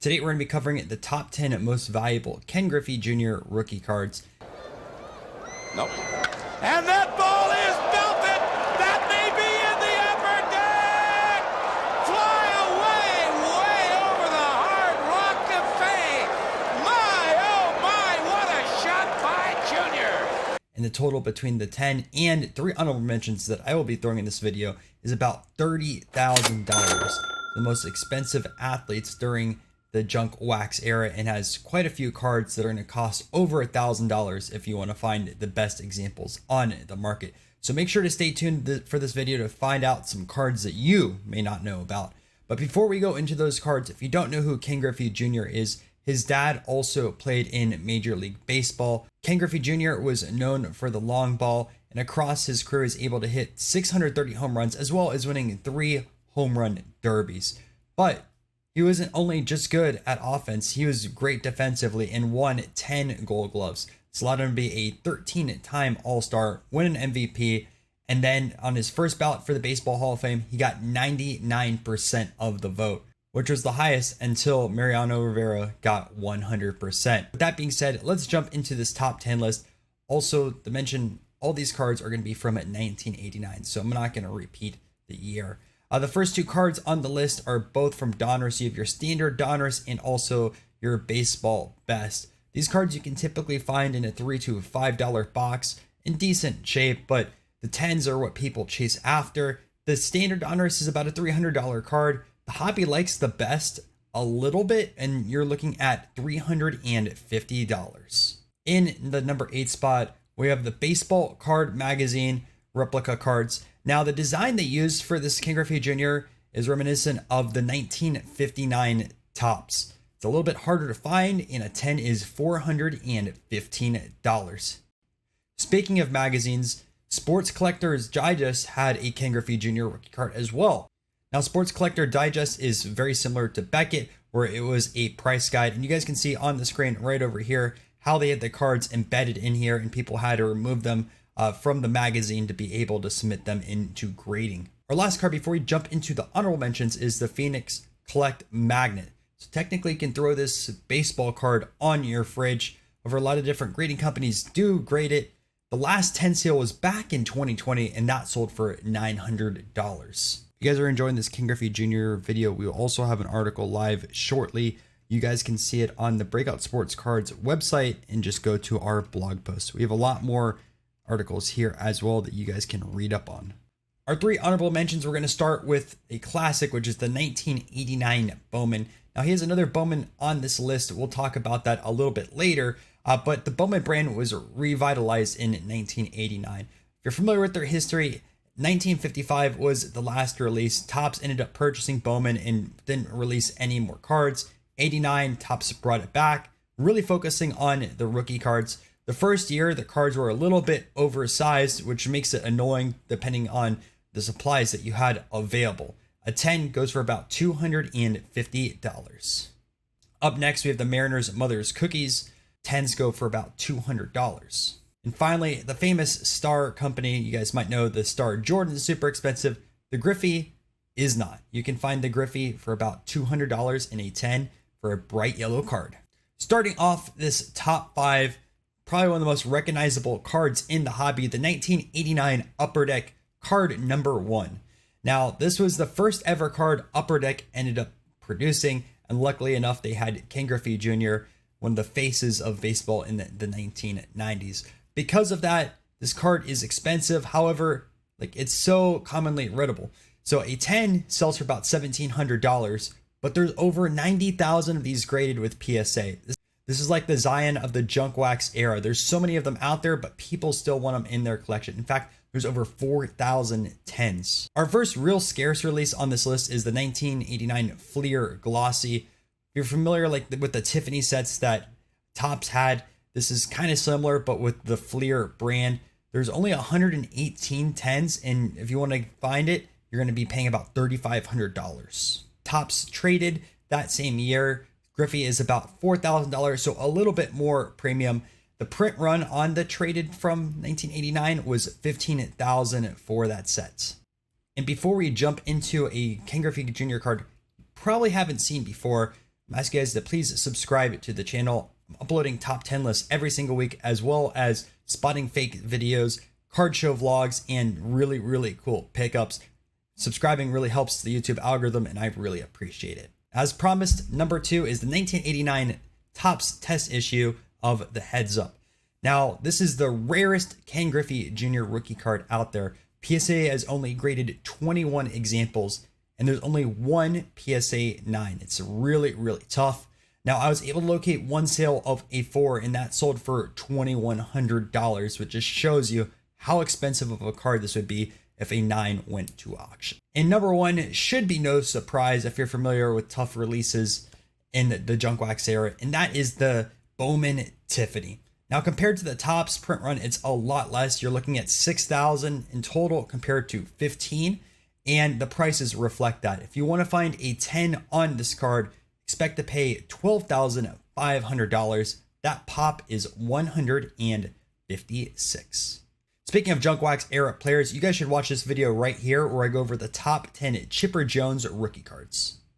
Today we're going to be covering the top 10 most valuable Ken Griffey Jr. rookie cards. Nope. And that ball is belted. That may be in the upper deck. Fly away, way over the hard rock of fame. My, oh my, what a shot by Junior. And the total between the 10 and 3 honorable mentions that I will be throwing in this video is about $30,000. The most expensive athletes during the junk wax era, and has quite a few cards that are going to cost over $1,000 if you want to find the best examples on the market. So make sure to stay tuned for this video to find out some cards that you may not know about. But before we go into those cards, if you don't know who Ken Griffey Jr. is, his dad also played in Major League Baseball. Ken Griffey Jr. was known for the long ball, and across his career is able to hit 630 home runs as well as winning 3 home run derbies. But he wasn't only just good at offense, he was great defensively and won 10 Gold Gloves. This allowed him to be a 13-time All-Star, win an MVP, and then on his first ballot for the Baseball Hall of Fame, he got 99% of the vote, which was the highest until Mariano Rivera got 100%. With that being said, let's jump into this top 10 list. Also, to mention, all these cards are going to be from 1989, so I'm not going to repeat the year. The first 2 cards on the list are both from Donruss. You have your standard Donruss and also your baseball best. These cards you can typically find in a $3 to $5 box in decent shape, but the 10s are what people chase after. The standard Donruss is about a $300 card. The hobby likes the best a little bit, and you're looking at $350. In the number 8 spot, we have the Baseball Card Magazine replica cards. Now, the design they used for this Ken Griffey Jr. is reminiscent of the 1959 Topps. It's a little bit harder to find, and a 10 is $415. Speaking of magazines, Sports Collector's Digest had a Ken Griffey Jr. rookie card as well. Now, Sports Collector Digest is very similar to Beckett, where it was a price guide, and you guys can see on the screen right over here how they had the cards embedded in here, and people had to remove them from the magazine to be able to submit them into grading. Our last card before we jump into the honorable mentions is the Phoenix Collect Magnet. So technically you can throw this baseball card on your fridge. Over a lot of different grading companies do grade it. The last 10 sale was back in 2020 and that sold for $900. If you guys are enjoying this Ken Griffey Jr. video, we will also have an article live shortly. You guys can see it on the Breakout Sports Cards website and just go to our blog post. We have a lot more articles here as well that you guys can read up on. Our 3 honorable mentions, we're going to start with a classic, which is the 1989 Bowman. Now, he has another Bowman on this list. We'll talk about that a little bit later, but the Bowman brand was revitalized in 1989. If you're familiar with their history, 1955 was the last release. Topps ended up purchasing Bowman and didn't release any more cards. 89, Topps brought it back, really focusing on the rookie cards. The first year, the cards were a little bit oversized, which makes it annoying depending on the supplies that you had available. A 10 goes for about $250. Up next, we have the Mariners Mother's Cookies. 10s go for about $200. And finally, the famous Star Company. You guys might know the Star Jordan is super expensive. The Griffey is not. You can find the Griffey for about $200 in a 10 for a bright yellow card. Starting off this top 5, probably one of the most recognizable cards in the hobby, the 1989 Upper Deck card number 1. Now, this was the first ever card Upper Deck ended up producing, and luckily enough, they had Ken Griffey Jr., one of the faces of baseball in the 1990s. Because of that, this card is expensive. However, it's so commonly readable. So a 10 sells for about $1,700, but there's over 90,000 of these graded with PSA. This is like the Zion of the junk wax era. There's so many of them out there, but people still want them in their collection. In fact, there's over 4,000 10s. Our first real scarce release on this list is the 1989 Fleer Glossy. If you're familiar with the Tiffany sets that Topps had, this is kind of similar, but with the Fleer brand. There's only 118 10s, and if you want to find it, you're going to be paying about $3,500. Topps traded that same year. Griffey is about $4,000, so a little bit more premium. The print run on the traded from 1989 was $15,000 for that set. And before we jump into a Ken Griffey Jr. card you probably haven't seen before, I'm asking you guys to please subscribe to the channel. I'm uploading top 10 lists every single week, as well as spotting fake videos, card show vlogs, and really, really cool pickups. Subscribing really helps the YouTube algorithm, and I really appreciate it. As promised, number 2 is the 1989 Topps test issue of the Heads Up. Now, this is the rarest Ken Griffey Jr. rookie card out there. PSA has only graded 21 examples, and there's only one PSA 9. It's really, really tough. Now, I was able to locate one sale of a 4, and that sold for $2,100, which just shows you how expensive of a card this would be if a 9 went to auction. And number 1 should be no surprise if you're familiar with tough releases in the junk wax era, and that is the Bowman Tiffany. Now, compared to the Topps print run, it's a lot less. You're looking at $6,000 in total compared to $15,000, and the prices reflect that. If you want to find a 10 on this card, expect to pay $12,500. That pop is $156. Speaking of junk wax era players, you guys should watch this video right here where I go over the top 10 Chipper Jones rookie cards.